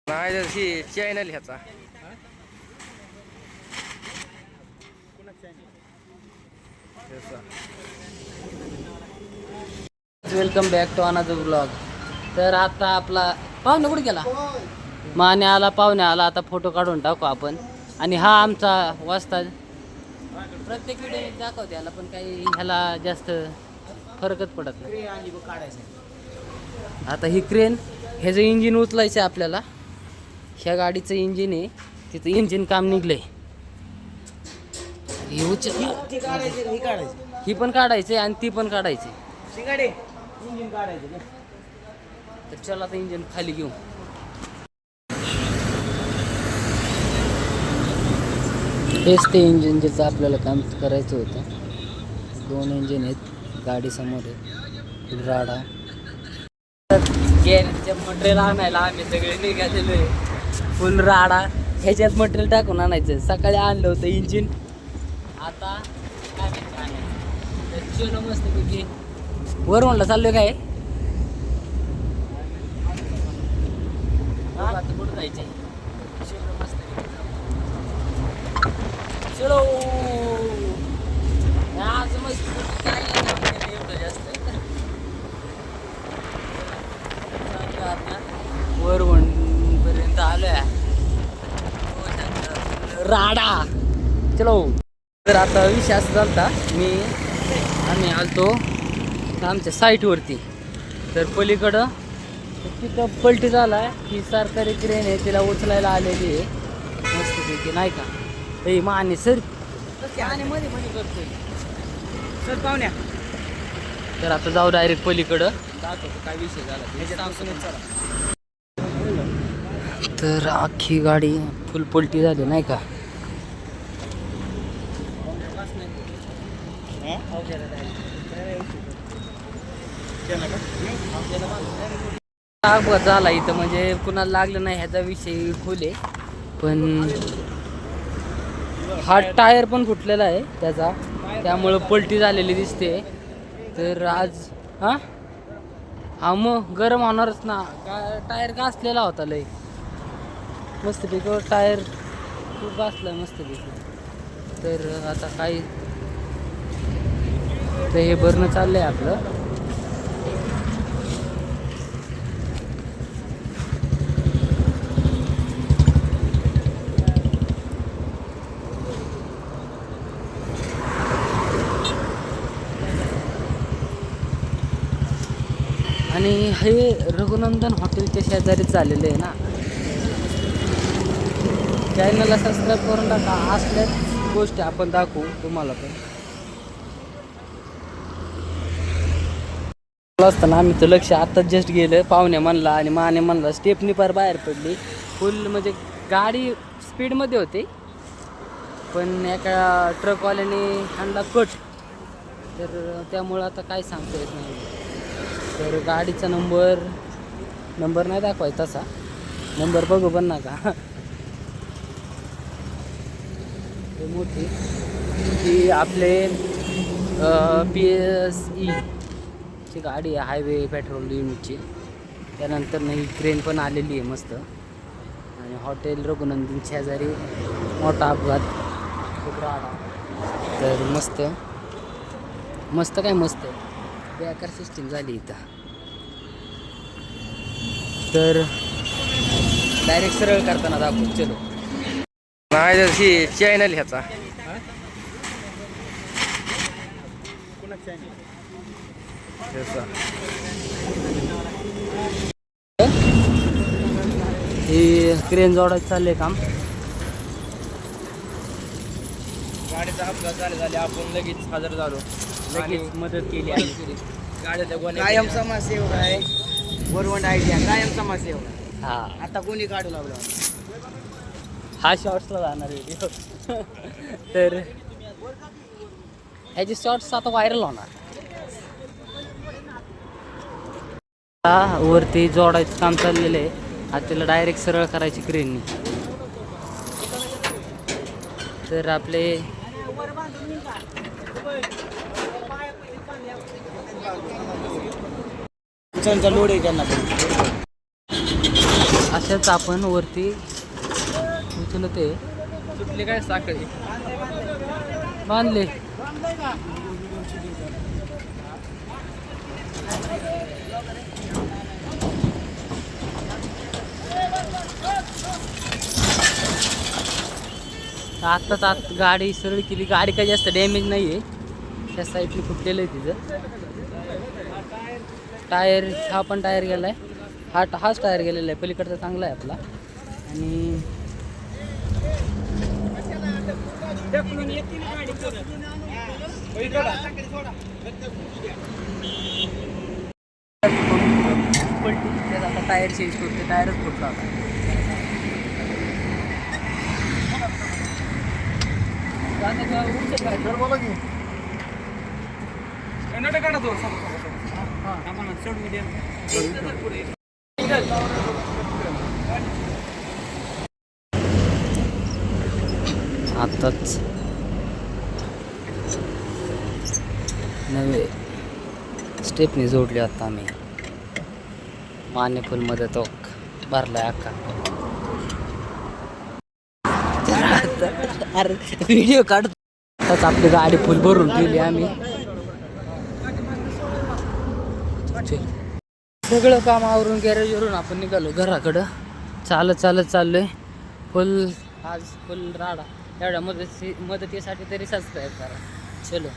नाही ही चॅनल ह्याचा welcome back to another blog. तर आता आपला पाहुणे कुठे गेला? माने आला, पाहुणे आला. आता फोटो काढून टाकू आपण. आणि हा आमचा वाजता प्रत्येक व्हिडिओ दाखवते याला, पण काही ह्याला जास्त फरकच पडत नाही. आता ही क्रेन ह्याचं इंजिन उचलायचं आहे आपल्याला. ह्या गाडीचं इंजिन आहे, तिचं इंजिन काम निघलंय. ही पण काढायची आणि ती पण काढायची. तर चला आता इंजिन खाली घेऊ. हेच ते इंजिन ज्याचं आपल्याला काम करायचं होतं. 2 इंजिन आहेत, गाडी समोर आहे. राडा गॅरेजच्या मटेरियल आणायला आम्ही सगळे निघालेलो आहे. फुल राडा ह्याच्यात मटेरियल टाकून आणायचं. सकाळी आणलं होतं इंजिन, आता काय माहिती चलो मस्त पैकी वरवणला चाललोय. काय आता कुठं जायचंय? मस्त चलो आज मस्त काय एवढं जास्त आता वरवण पर्यंत आलोय. राडा चलो. तर आता विषय असं झालता, आम्ही आलतो आमच्या साईटवरती. तर पलीकडं तिथं पलटी झाला. ही सरकारी क्रेन आहे, तिला उचलायला आलेली आहे मस्तपैकी, नाही का? हे माने सर मध्ये करतोय सर पाहुण्या. तर आता जाऊ डायरेक्ट पलीकडं, दाखवतो काय विषय झाला. तर अख्खी गाडी फुल पलटी झाली, नाही का? अपघात झाला इथं, म्हणजे कुणाला लागलं नाही ह्याचा विषय खोल आहे. पण हा टायर पण फुटलेला आहे त्याचा, त्यामुळं पलटी झालेली दिसते. तर आज हा मग गरम होणारच ना. टायर घासलेला होता लय मस्तपैकी, टायर खूप घासला मस्तपैकी. तर आता काय तर हे भरणं चाललंय आपलं. आणि हे रघुनंदन हॉटेलच्या शेजारीच झालेलं आहे ना. चॅनलला सबस्क्राईब करून टाका. असल्याच गोष्टी आपण दाखवू तुम्हाला. पण असताना आम्ही तर लक्ष आत्ताच जस्ट गेलं. पाहुणे म्हणला आणि माने म्हणला स्टेपनी पार बाहेर पडली फुल. म्हणजे गाडी स्पीडमध्ये होती, पण एका ट्रकवाल्याने हाणला कट. तर त्यामुळं आता काय सांगता येत नाही. तर गाडीचा नंबर नाही दाखवायचा तसा, नंबर बघू पण नका. ते मोठी ही आपले PSE ची गाडी आहे, हायवे पेट्रोल युनिटची. त्यानंतर ही क्रेन पण आलेली आहे मस्त. आणि हॉटेल रघुनंदन शेजारी मोठा अपघात, खूप राडा. तर मस्त काय मस्त बेकार सिस्टीम झाली इथं. तर डायरेक्ट सरळ करताना दाखवू. चलो. नाही ही चॅनल ह्याचा हे क्रेन जोडायचं चाललंय काम. गाडीचा अपघात झाले आपण लगेच हजर झालो, लगेच मदत केली आहे. गाडीच्या कायम समाजसेवक आहे. वरवंड आयडिया कायम समाजसेवक. हा, आता कोणी काढू लागलो? हा शॉर्ट्सला जाणार व्हिडिओ. तर ह्याचे शॉर्ट्स आता व्हायरल होणार. वरती जोडायचं काम चाललेलं आहे. आता त्याला डायरेक्ट सरळ करायची क्रेननी. तर आपले लोड आहे त्यांना. तशाच आपण वरती उचलते सुटली काय साखळी बांधले. आत्ताच आत गाडी सरळ केली. गाडी काही जास्त डॅमेज नाही आहे. त्या साईडने फुटलेलं आहे तिचं टायर. हा पण टायर गेला आहे. हाच टायर गेलेला आहे. पलीकडचा चांगला आहे आपला. आणि आता टायर चेंज करते. टायरच फुटला होता. आताच नवे स्टेपनी जोडले. आता आम्ही मानेफुलमध्ये तो भरलाय अख्खा. अरे व्हिडिओ काढतो. आताच आपली गाडी फुल भरून गेली आम्ही. सगळं काम आवरून गॅरेजवरून आपण निघालो घराकडं. चालत चाललोय. फुल आज फुल राडा. एवढ्या मदतीसाठी तरी सबस्क्राईब करा. चलो.